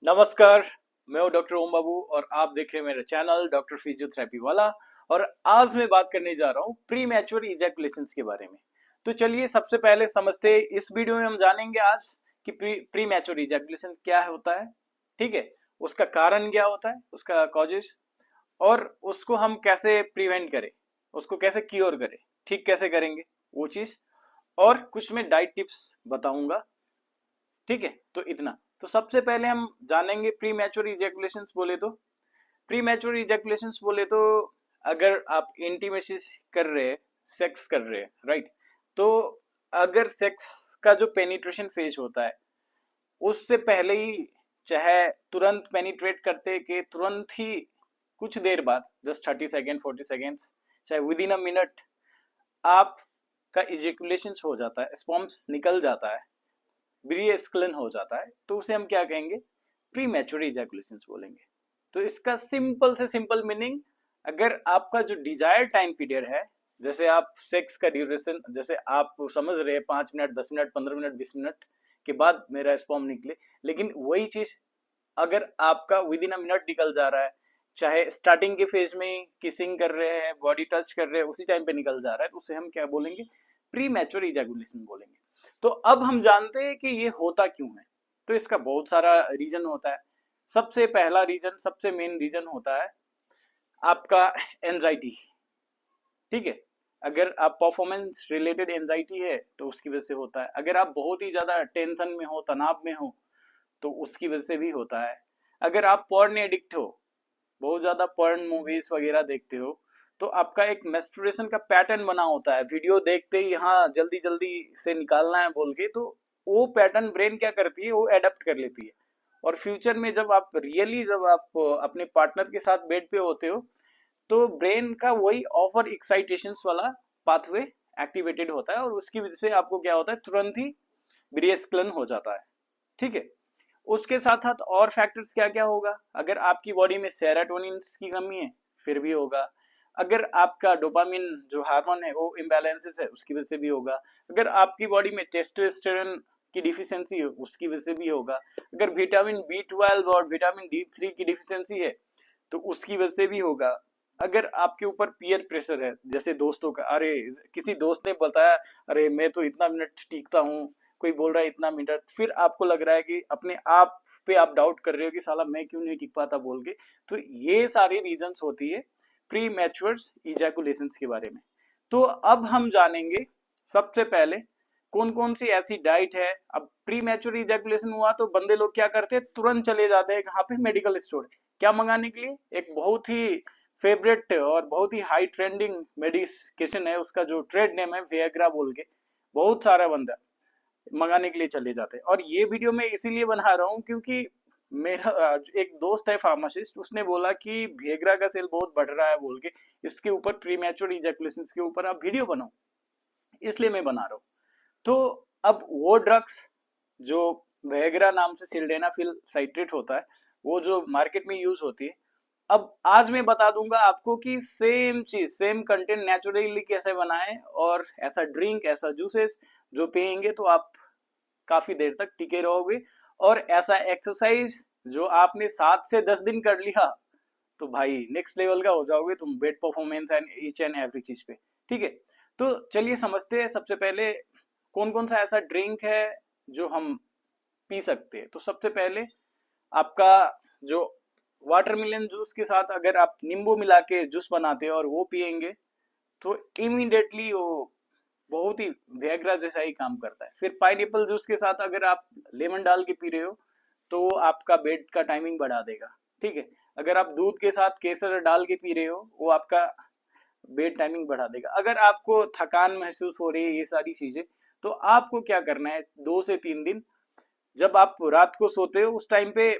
नमस्कार। मैं हूं डॉक्टर ओम बाबू और आप देख रहे हैं मेरा चैनल डॉक्टर फिजियोथेरेपी वाला। और आज मैं बात करने जा रहा हूं प्री मैच्योर इजैकुलेशंस के बारे में। तो चलिए सबसे पहले समझते हैं, इस वीडियो में हम जानेंगे आज कि प्री मैच्योर इजैकुलेशन क्या होता है। ठीक है, उसका कारण क्या होता है, उसका कॉजेस, और उसको हम कैसे प्रिवेंट करें, उसको कैसे क्योर करें, ठीक कैसे करेंगे वो चीज, और कुछ मैं डाइट टिप्स बताऊंगा। ठीक है, तो इतना। तो सबसे पहले हम जानेंगे प्री मैच्योर इजैकुलेशंस बोले तो। प्री मैच्योर इजैकुलेशंस बोले तो अगर आप इंटीमेसी कर रहे हैं, सेक्स कर रहे हैं, राइट, तो अगर सेक्स का जो पेनिट्रेशन फेज होता है उससे पहले ही, चाहे तुरंत पेनिट्रेट करते के तुरंत ही कुछ देर बाद, जस्ट 30 सेकेंड 40 सेकेंड्स, चाहे विद इन अ मिनट, आपका इजैकुलेशन हो जाता है, स्पर्म्स निकल जाता है, ब्रीस्क्लन हो जाता है, तो उसे हम क्या कहेंगे, प्री मैच्योर इजैकुलेशन बोलेंगे। तो इसका सिंपल से सिंपल मीनिंग, अगर आपका जो डिजायर्ड टाइम पीरियड है, जैसे आप सेक्स का ड्यूरेशन, जैसे आप समझ रहे हैं 5 मिनट 10 मिनट 15 मिनट 20 मिनट के बाद मेरा स्पर्म निकले, लेकिन वही चीज अगर आपका विद इन अ मिनट निकल जा रहा है, चाहे स्टार्टिंग के फेज में किसिंग कर रहे हैं, बॉडी टच कर रहे हैं, उसी टाइम पे निकल जा रहा है, तो उसे हम क्या बोलेंगे, प्री मैच्योर इजैकुलेशन बोलेंगे। तो अब हम जानते हैं कि ये होता क्यों है। तो इसका बहुत सारा रीजन होता है। सबसे पहला रीजन, सबसे मेन रीजन होता है आपका एंजाइटी। ठीक है, अगर आप परफॉर्मेंस रिलेटेड एंजाइटी है तो उसकी वजह से होता है। अगर आप बहुत ही ज्यादा टेंशन में हो, तनाव में हो, तो उसकी वजह से भी होता है। अगर आप पॉर्न एडिक्ट हो, बहुत ज्यादा पॉर्न मूवीज वगैरह देखते हो, तो आपका एक मेस्टुरेशन का पैटर्न बना होता है, वीडियो देखते ही हाँ जल्दी जल्दी से निकालना है बोल के, तो वो पैटर्न ब्रेन क्या करती है, वो एडेप्ट कर लेती है। और फ्यूचर में जब आप रियली, जब आप अपने पार्टनर के साथ बेड पे होते हो, तो ब्रेन का वही ओवर एक्साइटेशंस वाला पाथवे एक्टिवेटेड होता है, और उसकी वजह से आपको क्या होता है, तुरंत ही ब्रीस्क्लन हो जाता है। ठीक है, उसके साथ साथ और फैक्टर्स क्या क्या होगा, अगर आपकी बॉडी में सेरोटोनिन की कमी है फिर भी होगा। अगर आपका डोपामिन जो हार्मोन है वो इम्बैलेंसेस है, उसकी वजह से भी होगा। अगर आपकी बॉडी में टेस्टोस्टेरोन की डिफिशियंसी है, उसकी वजह से भी होगा। अगर विटामिन B12 और विटामिन D3 की डिफिशियंसी है, तो उसकी वजह से भी होगा। अगर आपके ऊपर पीयर प्रेशर है, जैसे दोस्तों का, अरे किसी दोस्त ने बताया अरे मैं तो इतना मिनट टीकता हूँ, कोई बोल रहा है इतना मिनट, फिर आपको लग रहा है कि अपने आप पे आप डाउट कर रहे हो कि साला मैं क्यों नहीं टिक पाता बोल के। तो ये सारी रीजंस होती है प्री मैच्योर्स इजैकुलेशन के बारे में। तो अब हम जानेंगे सबसे पहले कौन कौन सी ऐसी डाइट है। अब प्री मैच्योर इजैकुलेशन हुआ तो बंदे लोग क्या करते हैं, तुरंत चले जाते हैं कहाँ पे, मेडिकल स्टोर। क्या मंगाने के लिए, एक बहुत ही फेवरेट और बहुत ही हाई ट्रेंडिंग मेडिकेशन है, उसका जो ट्रेड नेम है विएग्रा बोल के, बहुत सारा बंदा मंगाने के लिए चले जाते हैं। और ये वीडियो मैं इसीलिए बना रहा हूँ क्योंकि मेरा एक दोस्त है फार्मासिस्ट, उसने बोला कि विएग्रा का सेल बहुत बढ़ रहा है बोल के, इसके ऊपर प्री मैच्योर इजैकुलेशन के ऊपर आप वीडियो बनाओ, इसलिए मैं बना रहा हूँ। तो अब वो ड्रग्स जो वेग्रा नाम से सिल्डेनाफिल साइट्रेट होता है, वो जो मार्केट में यूज होती है, अब आज मैं बता दूंगा आपको कि सेम चीज, सेम कंटेंट नेचुरली कैसे बनाएं, और ऐसा ड्रिंक, ऐसा जूसेस जो पियेंगे तो आप काफी देर तक टिके रहोगे। और ऐसा एक्सरसाइज जो आपने 7 से 10 दिन कर लिया, तो भाई नेक्स्ट लेवल का हो जाओगे तुम, bed performance and each and every चीज पे। ठीक है, तो चलिए समझते हैं सबसे पहले कौन कौन सा ऐसा ड्रिंक है जो हम पी सकते हैं। तो सबसे पहले आपका जो वाटरमेलन जूस के साथ अगर आप नींबू मिला के जूस बनाते हैं और वो पियेंगे, तो इमीडिएटली वो बहुत ही विएग्रा जैसा ही काम करता है। फिर पाइनएप्पल जूस के साथ अगर आप लेमन डाल के पी रहे हो, तो वो आपका बेड का टाइमिंग बढ़ा देगा। ठीक है, अगर आप दूध के साथ केसर डाल के पी रहे हो, वो आपका बेड टाइमिंग बढ़ा देगा। अगर आपको थकान महसूस हो रही है, ये सारी चीजें, तो आपको क्या करना है, 2 से 3 दिन जब आप रात को सोते हो उस टाइम पे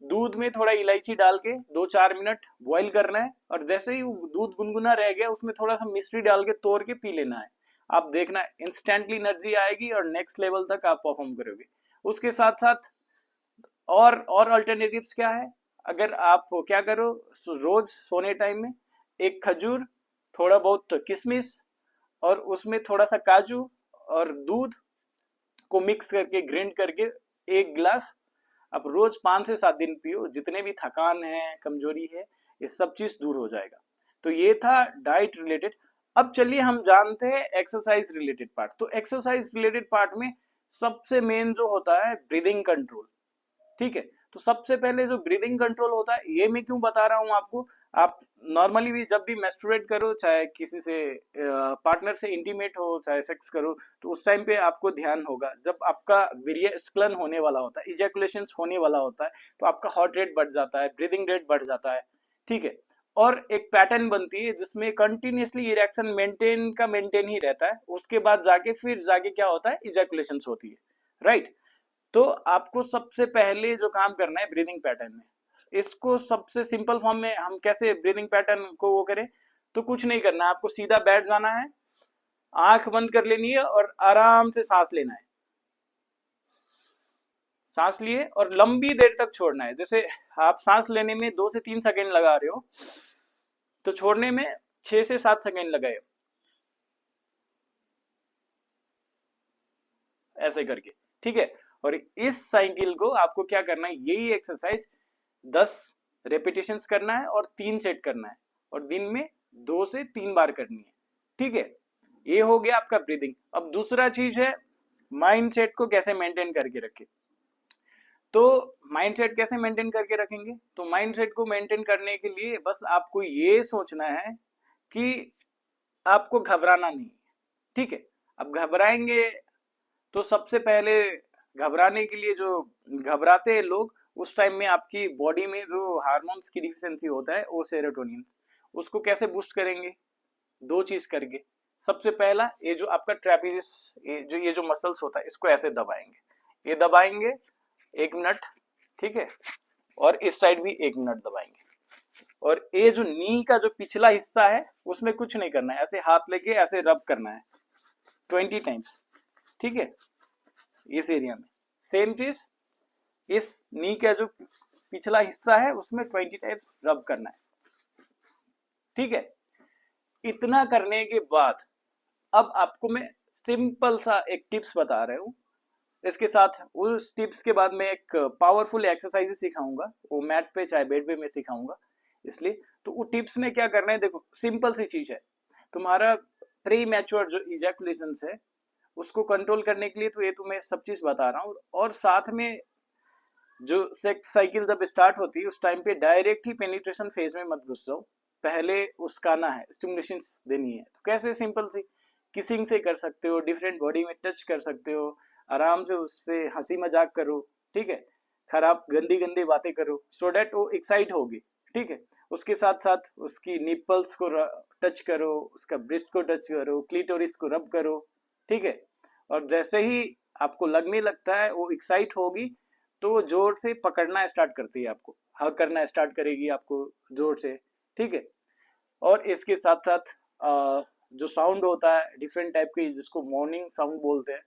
दूध में थोड़ा इलायची डाल के 2-4 मिनट बॉईल करना है, और जैसे ही दूध गुनगुना रह गया उसमें थोड़ा सा मिश्री डाल के तोड़ के पी लेना है। आप देखना इंस्टेंटली एनर्जी आएगी और नेक्स्ट लेवल तक आप परफॉर्म करोगे। उसके साथ साथ और अल्टरनेटिव्स क्या है, अगर आप क्या करो, रोज सोने टाइम में एक खजूर, थोड़ा बहुत किशमिश, और उसमें थोड़ा सा काजू और दूध को मिक्स करके ग्राइंड करके 1 गिलास आप रोज 5 से 7 दिन पियो, जितने भी थकान है, कमजोरी है, ये सब चीज दूर हो जाएगा। तो ये था डाइट रिलेटेड। अब चलिए हम जानते हैं एक्सरसाइज रिलेटेड पार्ट। तो एक्सरसाइज रिलेटेड पार्ट में सबसे मेन जो होता है ब्रीदिंग कंट्रोल। ठीक है, तो सबसे पहले जो ब्रीदिंग कंट्रोल होता है, ये मैं क्यों बता रहा हूं आपको, आप नॉर्मली भी जब भी मेस्टुरेट करो, चाहे किसी से पार्टनर से इंटीमेट हो, चाहे सेक्स करो, तो उस टाइम पे आपको ध्यान होगा, जब आपका वीर्य स्खलन होने वाला होता है, इजैकुलेशन होने वाला होता है, तो आपका हार्ट रेट बढ़ जाता है, ब्रीदिंग रेट बढ़ जाता है। ठीक है, और एक पैटर्न बनती है जिसमें कंटिन्यूसली इरेक्शन मेंटेन ही रहता है, उसके बाद जाके क्या होता है, इजैकुलेशन होती है। राइट। तो आपको सबसे पहले जो काम करना है ब्रीदिंग पैटर्न में, इसको सबसे सिंपल फॉर्म में हम कैसे ब्रीदिंग पैटर्न को वो करें, तो कुछ नहीं करना है, आपको सीधा बैठ जाना है, आंख बंद कर लेनी है और आराम से सांस लेना है। सांस लिए और लंबी देर तक छोड़ना है। जैसे आप सांस लेने में 2 से 3 सेकेंड लगा रहे हो, तो छोड़ने में 6 से 7 सेकेंड लगाए, ऐसे करके। ठीक है, और इस साइकिल को आपको क्या करना है, यही एक्सरसाइज 10 रेपिटेशंस करना है और 3 सेट करना है, और दिन में 2 से 3 बार करनी है। ठीक है, ये हो गया आपका ब्रीदिंग। अब दूसरा चीज है माइंड सेट को कैसे मेंटेन करके रखे। तो माइंड सेट कैसे मेंटेन करके रखेंगे, तो माइंड सेट को मेंटेन करने के लिए बस आपको ये सोचना है कि आपको घबराना नहीं। ठीक है, अब घबराएंगे तो सबसे पहले घबराने के लिए, जो घबराते हैं लोग, उस टाइम में आपकी बॉडी में जो हार्मोन्स की डिफिशियंसी होता है, वो सेरोटोनिन, उसको कैसे बूस्ट करेंगे, 2 चीज करके। सबसे पहला, ये जो आपका ट्रेपेजिस, ये जो मसल्स होता है, इसको ऐसे दबाएंगे, ये दबाएंगे 1 मिनट। ठीक है, और इस साइड भी 1 मिनट दबाएंगे, और ये जो नी का जो पिछला हिस्सा है, उसमें कुछ नहीं करना है, ऐसे हाथ लेके ऐसे रब करना है 20 टाइम्स। ठीक है, इस एरिया में सेम चीज, इस नी का जो पिछला हिस्सा है, उसमें 20 टाइम्स रब करना है। ठीक है, इतना करने के बाद अब आपको मैं सिंपल सा एक टिप्स बता रहा हूँ। इसके साथ उस टिप्स के बाद मैं एक पावरफुल एक्सरसाइज सिखाऊंगा, वो मैट पे चाहे बेड पे मैं सिखाऊंगा। इसलिए तो वो टिप्स में क्या करना है, देखो सिंपल सी चीज है, तुम्हारा प्री मैच्योर जो इजैकुलेशन है, उसको कंट्रोल करने के लिए तो ये तो मैं सब चीज बता रहा हूँ, और साथ में जो सेक्स साइकिल जब स्टार्ट होती है, उस टाइम पे डायरेक्ट ही पेनिट्रेशन फेज में मत घुस जाओ, पहले उसकाना है, स्टिमुलेशन देनी है। तो कैसे, सिंपल सी किसिंग से कर सकते हो, डिफरेंट बॉडी में टच कर सकते हो, आराम से उससे हंसी मजाक करो। ठीक है, खराब गंदी गंदी बातें करो, सो डेट वो एक्साइट होगी। ठीक है, उसके साथ साथ उसकी निपल्स को टच करो, उसका ब्रेस्ट को टच करो, क्लिटोरिस को रब करो। ठीक है, और जैसे ही आपको लगने लगता है वो एक्साइट होगी, तो जोर से पकड़ना स्टार्ट करती है, आपको हग करना स्टार्ट करेगी आपको जोर से। ठीक है, और इसके साथ साथ जो साउंड होता है डिफरेंट टाइप की, जिसको मॉर्निंग साउंड बोलते हैं,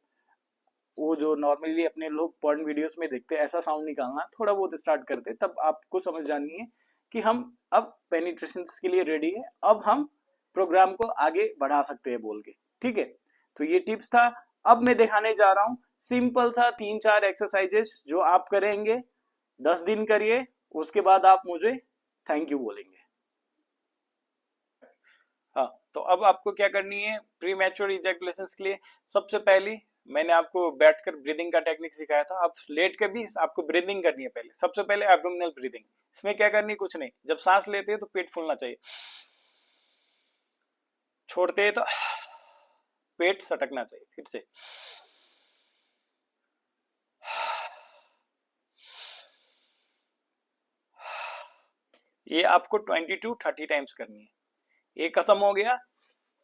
वो जो नॉर्मली अपने लोग पॉर्न वीडियोस में देखते हैं, ऐसा साउंड निकालना थोड़ा बहुत स्टार्ट करते हैं, तब आपको समझ जानी है कि हम अब पेनिट्रेशन के लिए रेडी है, अब हम प्रोग्राम को आगे बढ़ा सकते हैं बोल के। ठीक है, तो ये टिप्स था। अब मैं दिखाने जा रहा हूँ सिंपल सा 3-4 एक्सरसाइजेस जो आप करेंगे, 10 दिन करिए, उसके बाद आप मुझे थैंक यू बोलेंगे। हाँ, तो अब आपको क्या करनी है प्री मैच्योर इजैकुलेशन के लिए। सबसे पहली मैंने आपको बैठकर ब्रीदिंग का टेक्निक सिखाया था, अब लेट कर भी आपको ब्रीदिंग करनी है। पहले सबसे पहले एब्डोमिनल ब्रीदिंग, इसमें क्या करनी, कुछ नहीं, जब सांस लेते हैं तो पेट फूलना चाहिए, छोड़ते हैं तो पेट सटकना चाहिए। फिर से ये आपको 20 to 30 टाइम्स करनी है। ये खत्म हो गया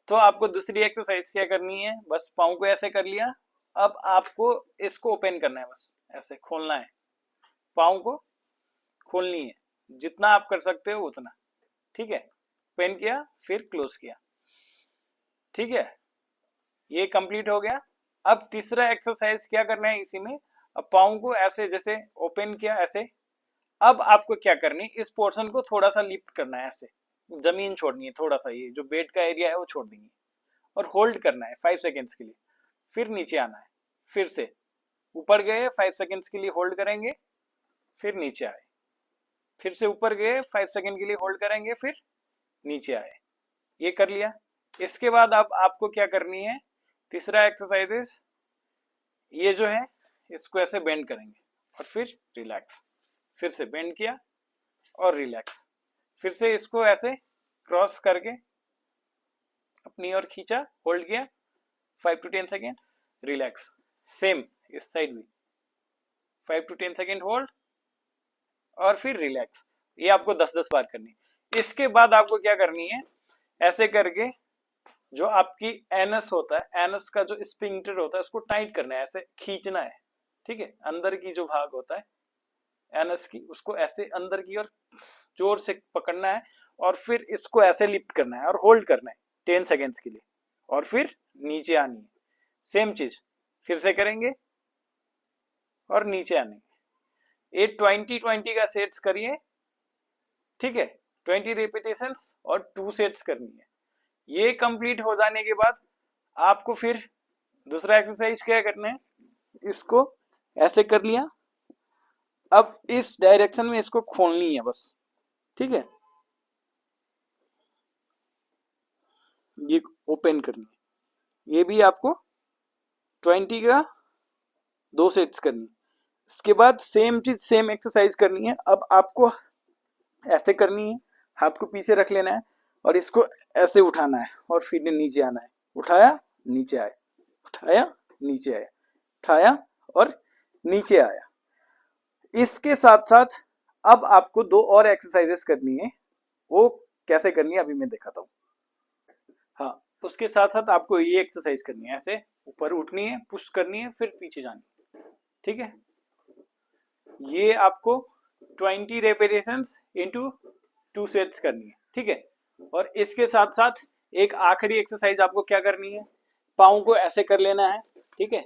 तो आपको दूसरी एक्सरसाइज क्या करनी है, बस पाँव को ऐसे कर लिया, अब आपको इसको ओपन करना है, बस ऐसे खोलना है, पाँव को खोलनी है, जितना आप कर सकते हो उतना। ठीक है, ओपन किया फिर क्लोज किया। ठीक है, ये कंप्लीट हो गया। अब तीसरा एक्सरसाइज क्या करना है इसी में, अब पाँव को ऐसे जैसे ओपन किया ऐसे, अब आपको क्या करनी है, इस पोर्शन को थोड़ा सा लिफ्ट करना है, ऐसे जमीन छोड़नी है, थोड़ा सा ये जो बेड का एरिया है वो छोड़ देंगे, और होल्ड करना है 5 सेकेंड्स के लिए, फिर नीचे आना है, फिर से ऊपर गए 5 सेकेंड्स के लिए होल्ड करेंगे, फिर नीचे आए, फिर से ऊपर गए, 5 सेकंड के लिए होल्ड करेंगे, फिर नीचे आए। ये कर लिया। इसके बाद अब आपको क्या करनी है, तीसरा एक्सरसाइजेस, ये जो है इसको ऐसे बेंड करेंगे और फिर रिलैक्स, फिर से बेंड किया और रिलैक्स, फिर से इसको ऐसे क्रॉस करके अपनी ओर खींचा, होल्ड किया 5 to 10 सेकेंड, रिलैक्स। सेम इस साइड भी 5 to 10 सेकेंड होल्ड और फिर रिलैक्स। ये आपको 10-10 बार करनी। इसके बाद आपको क्या करनी है, ऐसे करके जो आपकी एनस होता है, एनस का जो स्पिंक्टर होता है उसको टाइट करना है, ऐसे खींचना है, ठीक है। अंदर की जो भाग होता है एनस की, उसको ऐसे अंदर की ओर जोर से पकड़ना है और फिर इसको ऐसे लिफ्ट करना है और होल्ड करना है 10 सेकेंड्स के लिए और फिर नीचे आनी है। सेम चीज फिर से करेंगे और नीचे आने। ये 20-20 का सेट्स करिए, ठीक है। 20 रिपीटेशंस और 2 सेट्स करनी है। ये कंप्लीट हो जाने के बाद आपको फिर दूसरा एक्सरसाइज क्या करना है, इसको ऐसे कर लिया, अब इस डायरेक्शन में इसको खोलनी है बस, ठीक है। ये ओपन करनी है। ये भी आपको 20 का 2 सेट्स करनी है। इसके बाद सेम चीज, सेम एक्सरसाइज करनी है। अब आपको ऐसे करनी है, हाथ को पीछे रख लेना है और इसको ऐसे उठाना है और फिर नीचे आना है। उठाया, नीचे आया, उठाया, नीचे आया, उठाया और नीचे आया। इसके साथ साथ अब आपको 2 और एक्सरसाइजेस करनी है। वो कैसे करनी है अभी मैं दिखाता हूँ। हाँ, उसके साथ साथ आपको ये एक्सरसाइज करनी है, ऐसे ऊपर उठनी है, पुश करनी है, फिर पीछे जानी है, ठीक है। ये आपको 20 रेपिटेशंस इनटू 2 सेट्स करनी है, ठीक है। और इसके साथ साथ एक आखिरी एक्सरसाइज आपको क्या करनी है, पाँव को ऐसे कर लेना है, ठीक है,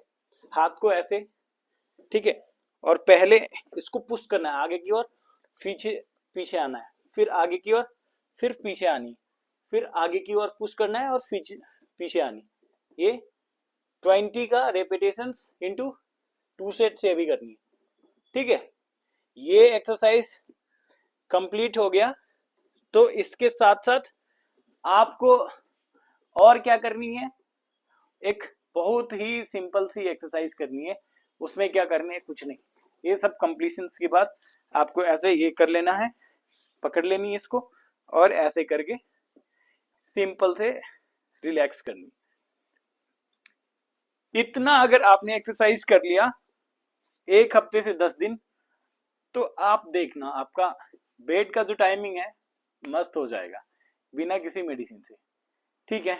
हाथ को ऐसे, ठीक है। और पहले इसको पुश करना है आगे की ओर, पीछे पीछे आना है, फिर आगे की ओर, फिर पीछे आनी, फिर आगे की ओर पुश करना है और पीछे आनी। ये 20 का रेपिटेशंस इनटू 2 सेट से अभी करनी है, ठीक है। ये एक्सरसाइज कंप्लीट हो गया। तो इसके साथ साथ आपको और क्या करनी है, एक बहुत ही सिंपल सी एक्सरसाइज करनी है। उसमें क्या करनी है, कुछ नहीं, ये सब कंप्लीशन के बाद आपको ऐसे ये कर लेना है, पकड़ लेनी है इसको और ऐसे करके सिंपल से रिलैक्स करनी। इतना अगर आपने एक्सरसाइज कर लिया 1 हफ्ते से 10 दिन, तो आप देखना आपका बेड का जो टाइमिंग है मस्त हो जाएगा बिना किसी मेडिसिन से, ठीक है।